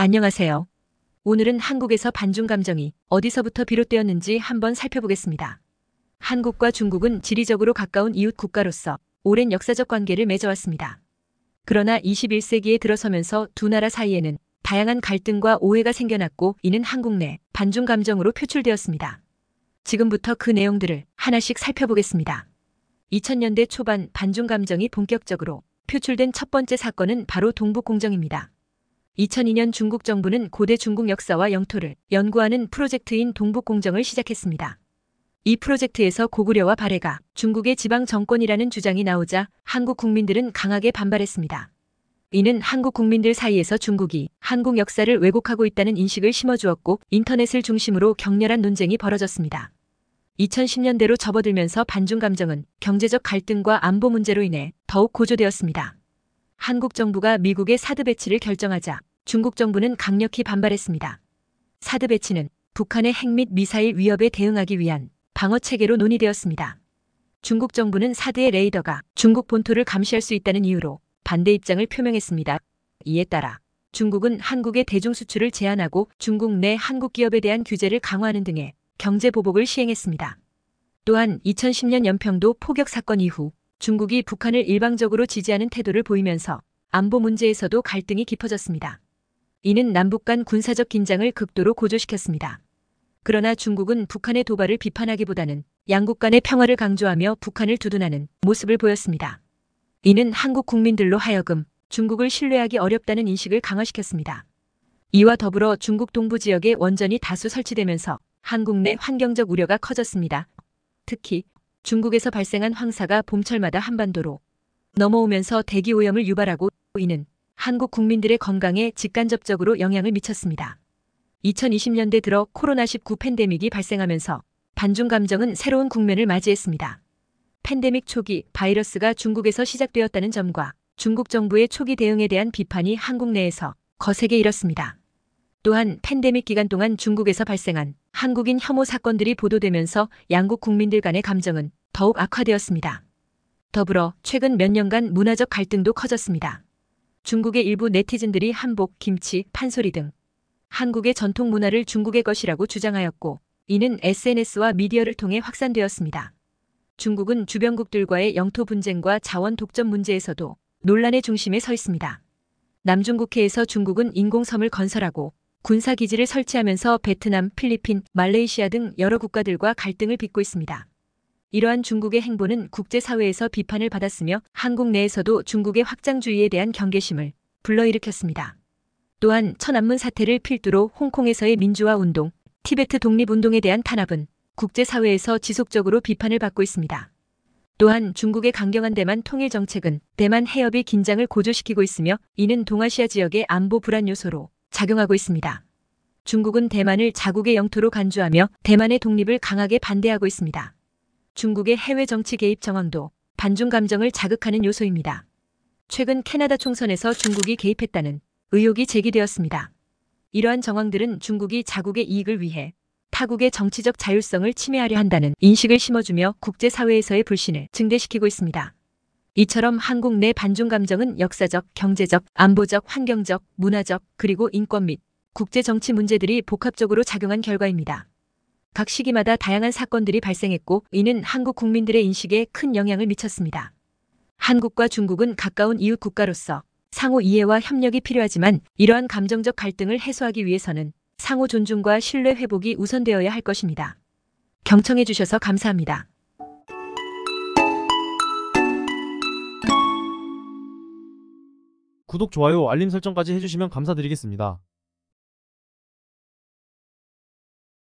안녕하세요. 오늘은 한국에서 반중 감정이 어디서부터 비롯되었는지 한번 살펴보겠습니다. 한국과 중국은 지리적으로 가까운 이웃 국가로서 오랜 역사적 관계를 맺어왔습니다. 그러나 21세기에 들어서면서 두 나라 사이에는 다양한 갈등과 오해가 생겨났고, 이는 한국 내 반중 감정으로 표출되었습니다. 지금부터 그 내용들을 하나씩 살펴보겠습니다. 2000년대 초반 반중 감정이 본격적으로 표출된 첫 번째 사건은 바로 동북공정입니다. 2002년 중국 정부는 고대 중국 역사와 영토를 연구하는 프로젝트인 동북공정을 시작했습니다. 이 프로젝트에서 고구려와 발해가 중국의 지방 정권이라는 주장이 나오자 한국 국민들은 강하게 반발했습니다. 이는 한국 국민들 사이에서 중국이 한국 역사를 왜곡하고 있다는 인식을 심어주었고, 인터넷을 중심으로 격렬한 논쟁이 벌어졌습니다. 2010년대로 접어들면서 반중 감정은 경제적 갈등과 안보 문제로 인해 더욱 고조되었습니다. 한국 정부가 미국의 사드 배치를 결정하자 중국 정부는 강력히 반발했습니다. 사드 배치는 북한의 핵 및 미사일 위협에 대응하기 위한 방어 체계로 논의되었습니다. 중국 정부는 사드의 레이더가 중국 본토를 감시할 수 있다는 이유로 반대 입장을 표명했습니다. 이에 따라 중국은 한국의 대중 수출을 제한하고 중국 내 한국 기업에 대한 규제를 강화하는 등의 경제 보복을 시행했습니다. 또한 2010년 연평도 포격 사건 이후 중국이 북한을 일방적으로 지지하는 태도를 보이면서 안보 문제에서도 갈등이 깊어졌습니다. 이는 남북 간 군사적 긴장을 극도로 고조시켰습니다. 그러나 중국은 북한의 도발을 비판하기보다는 양국 간의 평화를 강조하며 북한을 두둔하는 모습을 보였습니다. 이는 한국 국민들로 하여금 중국을 신뢰하기 어렵다는 인식을 강화시켰습니다. 이와 더불어 중국 동부 지역에 원전이 다수 설치되면서 한국 내 환경적 우려가 커졌습니다. 특히 중국에서 발생한 황사가 봄철마다 한반도로 넘어오면서 대기 오염을 유발하고, 이는 한국 국민들의 건강에 직간접적으로 영향을 미쳤습니다. 2020년대 들어 코로나19 팬데믹이 발생하면서 반중 감정은 새로운 국면을 맞이했습니다. 팬데믹 초기 바이러스가 중국에서 시작되었다는 점과 중국 정부의 초기 대응에 대한 비판이 한국 내에서 거세게 일었습니다. 또한 팬데믹 기간 동안 중국에서 발생한 한국인 혐오 사건들이 보도되면서 양국 국민들 간의 감정은 더욱 악화되었습니다. 더불어 최근 몇 년간 문화적 갈등도 커졌습니다. 중국의 일부 네티즌들이 한복, 김치, 판소리 등 한국의 전통 문화를 중국의 것이라고 주장하였고, 이는 SNS와 미디어를 통해 확산되었습니다. 중국은 주변국들과의 영토 분쟁과 자원 독점 문제에서도 논란의 중심에 서 있습니다. 남중국해에서 중국은 인공섬을 건설하고 군사기지를 설치하면서 베트남, 필리핀, 말레이시아 등 여러 국가들과 갈등을 빚고 있습니다. 이러한 중국의 행보는 국제사회에서 비판을 받았으며 한국 내에서도 중국의 확장주의에 대한 경계심을 불러일으켰습니다. 또한 천안문 사태를 필두로 홍콩에서의 민주화 운동, 티베트 독립운동에 대한 탄압은 국제사회에서 지속적으로 비판을 받고 있습니다. 또한 중국의 강경한 대만 통일 정책은 대만 해협이 긴장을 고조시키고 있으며, 이는 동아시아 지역의 안보 불안 요소로 작용하고 있습니다. 중국은 대만을 자국의 영토로 간주하며 대만의 독립을 강하게 반대하고 있습니다. 중국의 해외 정치 개입 정황도 반중 감정을 자극하는 요소입니다. 최근 캐나다 총선에서 중국이 개입했다는 의혹이 제기되었습니다. 이러한 정황들은 중국이 자국의 이익을 위해 타국의 정치적 자율성을 침해하려 한다는 인식을 심어주며 국제사회에서의 불신을 증대시키고 있습니다. 이처럼 한국 내 반중 감정은 역사적, 경제적, 안보적, 환경적, 문화적, 그리고 인권 및 국제정치 문제들이 복합적으로 작용한 결과입니다. 각 시기마다 다양한 사건들이 발생했고, 이는 한국 국민들의 인식에 큰 영향을 미쳤습니다. 한국과 중국은 가까운 이웃 국가로서 상호 이해와 협력이 필요하지만, 이러한 감정적 갈등을 해소하기 위해서는 상호 존중과 신뢰 회복이 우선되어야 할 것입니다. 경청해 주셔서 감사합니다. 구독, 좋아요, 알림 설정까지 해주시면 감사드리겠습니다.